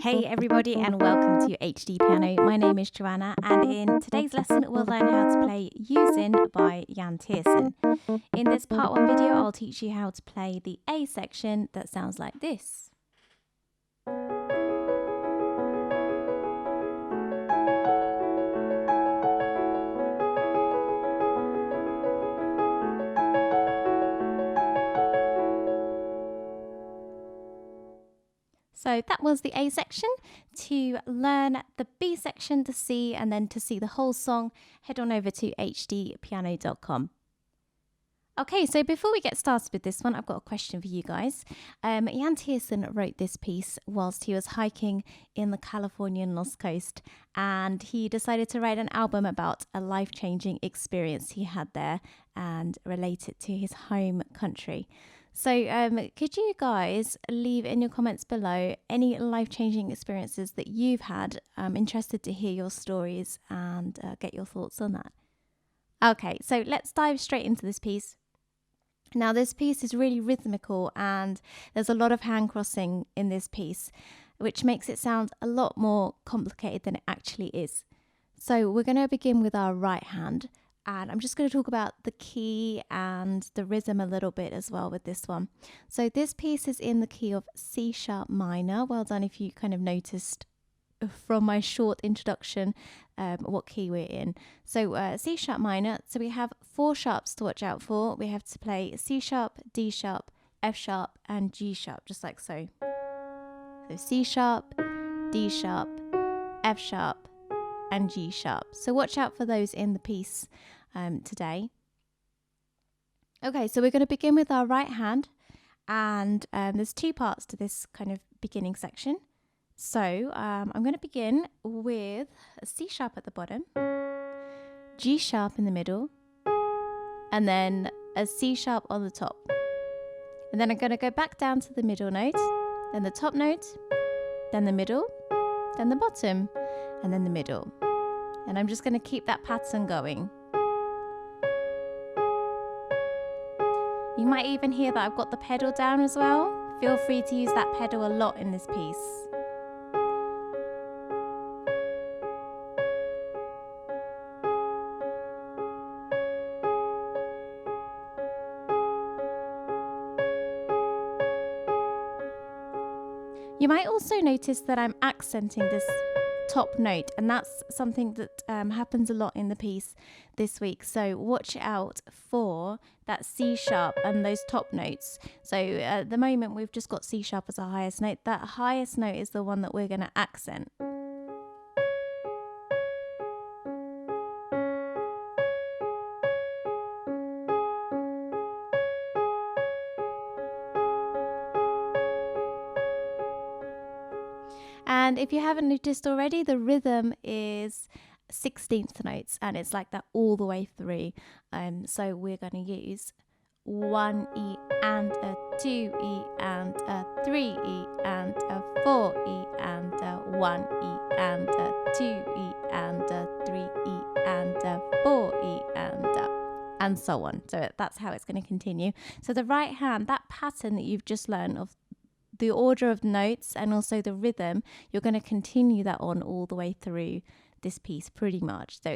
Hey everybody and welcome to HDpiano. My name is Joanna and in today's lesson we'll learn how to play Yuzin by Yann Tiersen. In this part 1 video I'll teach you how to play the A section that sounds like this. So that was the A section. To learn the B section, the C, and then to see the whole song, head on over to hdpiano.com. Okay, so before we get started with this one, I've got a question for you guys. Yann Tiersen wrote this piece whilst he was hiking in the Californian Lost Coast, and he decided to write an album about a life-changing experience he had there and relate it to his home country. So could you guys leave in your comments below any life-changing experiences that you've had? I'm interested to hear your stories and get your thoughts on that. Okay, so let's dive straight into this piece. Now this piece is really rhythmical and there's a lot of hand crossing in this piece, which makes it sound a lot more complicated than it actually is. So we're going to begin with our right hand. And I'm just going to talk about the key and the rhythm a little bit as well with this one. So this piece is in the key of C sharp minor. Well done if you kind of noticed from my short introduction what key we're in. So C sharp minor. So we have 4 sharps to watch out for. We have to play C sharp, D sharp, F sharp and G sharp, just like so. So C sharp, D sharp, F sharp and G sharp. So watch out for those in the piece today. Okay, so we're going to begin with our right hand, and there's 2 parts to this kind of beginning section. So I'm going to begin with a C sharp at the bottom, G sharp in the middle, and then a C sharp on the top. And then I'm going to go back down to the middle note, then the top note, then the middle, then the bottom, and then the middle. And I'm just going to keep that pattern going. You might even hear that I've got the pedal down as well. Feel free to use that pedal a lot in this piece. You might also notice that I'm accenting this top note, and that's something that happens a lot in the piece this week, so watch out for that C sharp and those top notes. So at the moment we've just got C sharp as our highest note. That highest note is the one that we're going to accent. And if you haven't noticed already, the rhythm is 16th notes, and it's like that all the way through. So we're going to use 1 E and a 2 E and a 3 E and a 4 E and a 1 E and a 2 E and a 3 E and a 4 E and so on. So that's how it's going to continue. So the right hand, that pattern that you've just learned of the order of notes and also the rhythm, you're going to continue that on all the way through this piece pretty much. So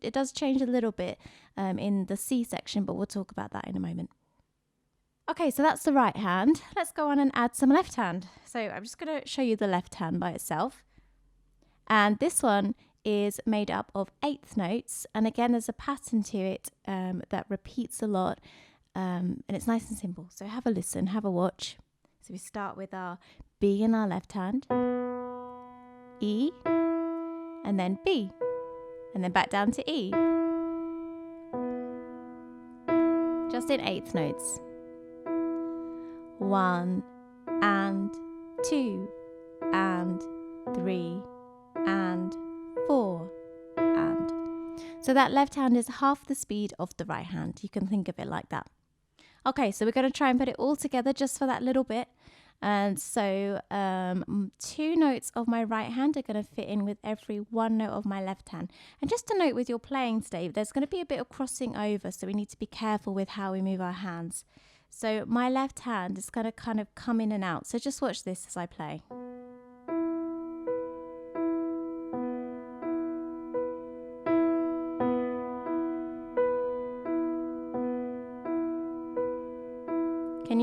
it does change a little bit in the C section, but we'll talk about that in a moment. Okay, so that's the right hand. Let's go on and add some left hand. So I'm just going to show you the left hand by itself. And this one is made up of 8th notes. And again, there's a pattern to it that repeats a lot. And it's nice and simple. So have a listen, have a watch. So we start with our B in our left hand, E, and then B, and then back down to E. Just in 8th notes. 1 and 2 and 3 and 4 and. So that left hand is half the speed of the right hand. You can think of it like that. Okay, so we're going to try and put it all together just for that little bit. And so 2 notes of my right hand are going to fit in with every 1 note of my left hand. And just a note with your playing today, there's going to be a bit of crossing over, so we need to be careful with how we move our hands. So my left hand is going to kind of come in and out. So just watch this as I play.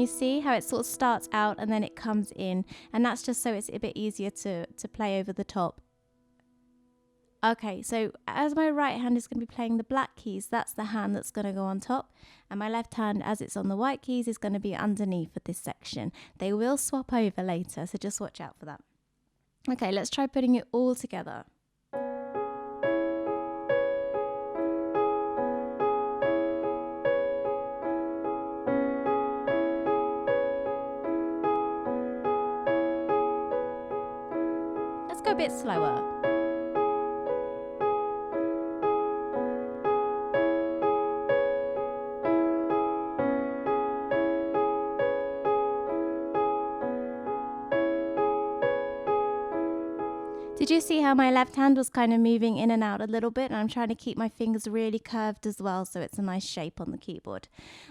you see how it sort of starts out and then it comes in? And that's just so it's a bit easier to play over the top. Okay, so as my right hand is going to be playing the black keys, that's the hand that's going to go on top. And my left hand, as it's on the white keys, is going to be underneath for this section. They will swap over later, so just watch out for that. Okay, let's try putting it all together. Let's go a bit slower. Did you see how my left hand was kind of moving in and out a little bit? And I'm trying to keep my fingers really curved as well, so it's a nice shape on the keyboard.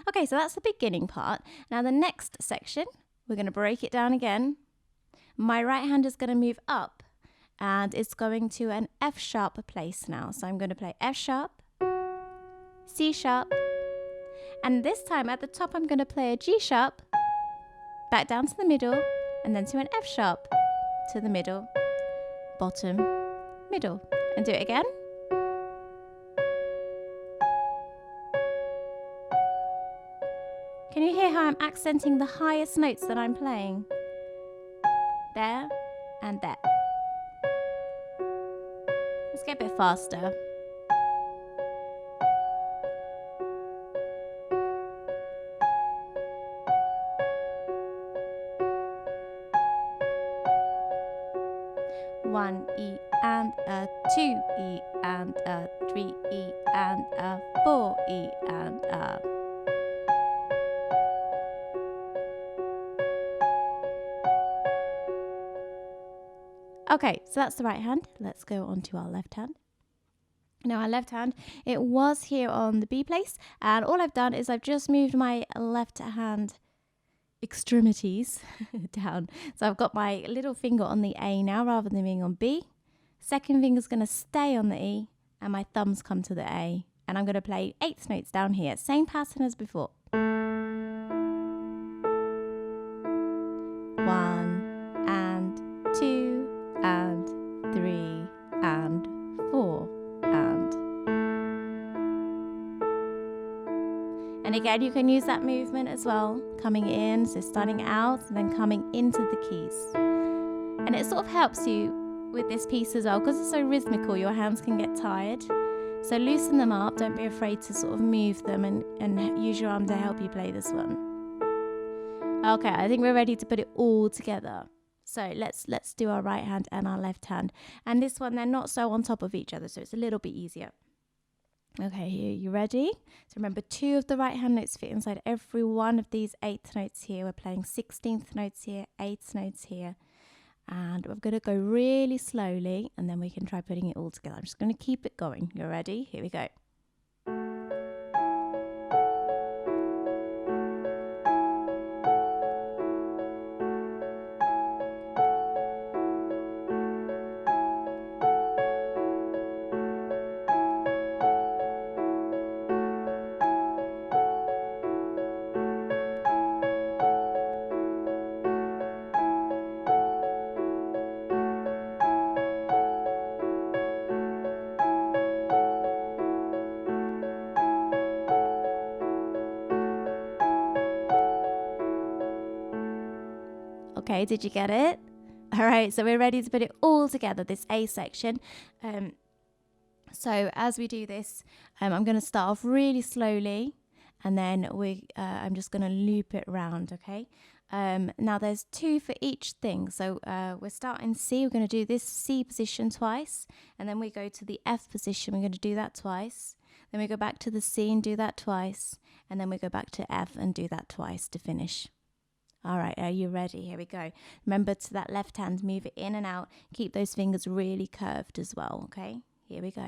Okay, so that's the beginning part. Now the next section, we're going to break it down again. My right hand is going to move up and it's going to an F sharp place now. So I'm going to play F sharp, C sharp, and this time at the top I'm going to play a G sharp, back down to the middle, and then to an F sharp, to the middle, bottom, middle, and do it again. Can you hear how I'm accenting the highest notes that I'm playing? There and there. Let's get a bit faster. One E and a 2 E and a 3 E and a 4 E and a. Okay, so that's the right hand. Let's go on to our left hand. Now our left hand, it was here on the B place, and all I've done is I've just moved my left hand extremities down. So I've got my little finger on the A now rather than being on B. Second finger's going to stay on the E, and my thumbs come to the A. And I'm going to play eighth notes down here. Same pattern as before. 1 and 2 and 3 and 4 and again you can use that movement as well, coming in, so starting out and then coming into the keys. And it sort of helps you with this piece as well because it's so rhythmical, your hands can get tired. So loosen them up, don't be afraid to sort of move them and use your arm to help you play this one. Okay, I think we're ready to put it all together. So let's do our right hand and our left hand. And this one, they're not so on top of each other, so it's a little bit easier. Okay, here, you ready? So remember, 2 of the right hand notes fit inside every one of these 8th notes here. We're playing 16th notes here, 8th notes here. And we're going to go really slowly, and then we can try putting it all together. I'm just going to keep it going. You ready? Here we go. Okay, did you get it? All right, so we're ready to put it all together, this A section. So as we do this, I'm going to start off really slowly, and then I'm just going to loop it round, okay? Now there's 2 for each thing. So we're starting C, we're going to do this C position twice, and then we go to the F position, we're going to do that twice. Then we go back to the C and do that twice, and then we go back to F and do that twice to finish. All right, are you ready? Here we go. Remember, to that left hand, move it in and out. Keep those fingers really curved as well, okay? Here we go.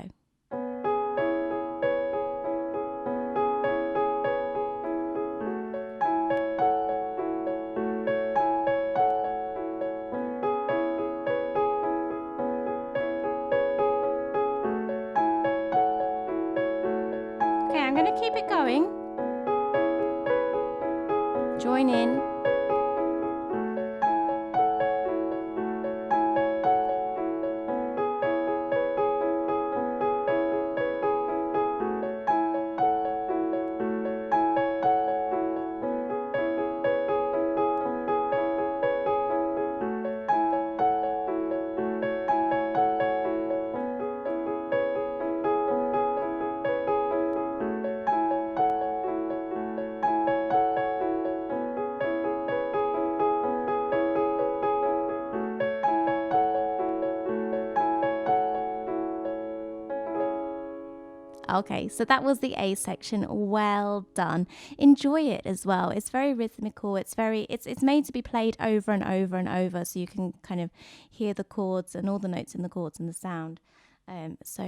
Okay, I'm going to keep it going. Join in. Okay, so that was the A section. Well done. Enjoy it as well. It's very rhythmical. It's made to be played over and over and over, so you can kind of hear the chords and all the notes in the chords and the sound. So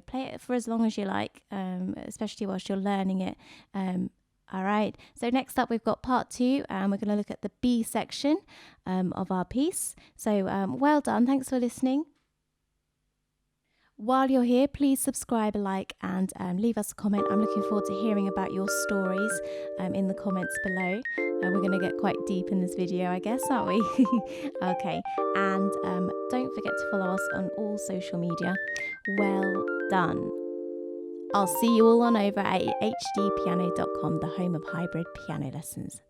play it for as long as you like, especially whilst you're learning it. All right. So next up, we've got part 2, and we're going to look at the B section of our piece. So well done. Thanks for listening. While you're here, please subscribe, like, and leave us a comment. I'm looking forward to hearing about your stories in the comments below. We're going to get quite deep in this video, I guess, aren't we? Okay, and don't forget to follow us on all social media. Well done. I'll see you all on over at hdpiano.com, the home of hybrid piano lessons.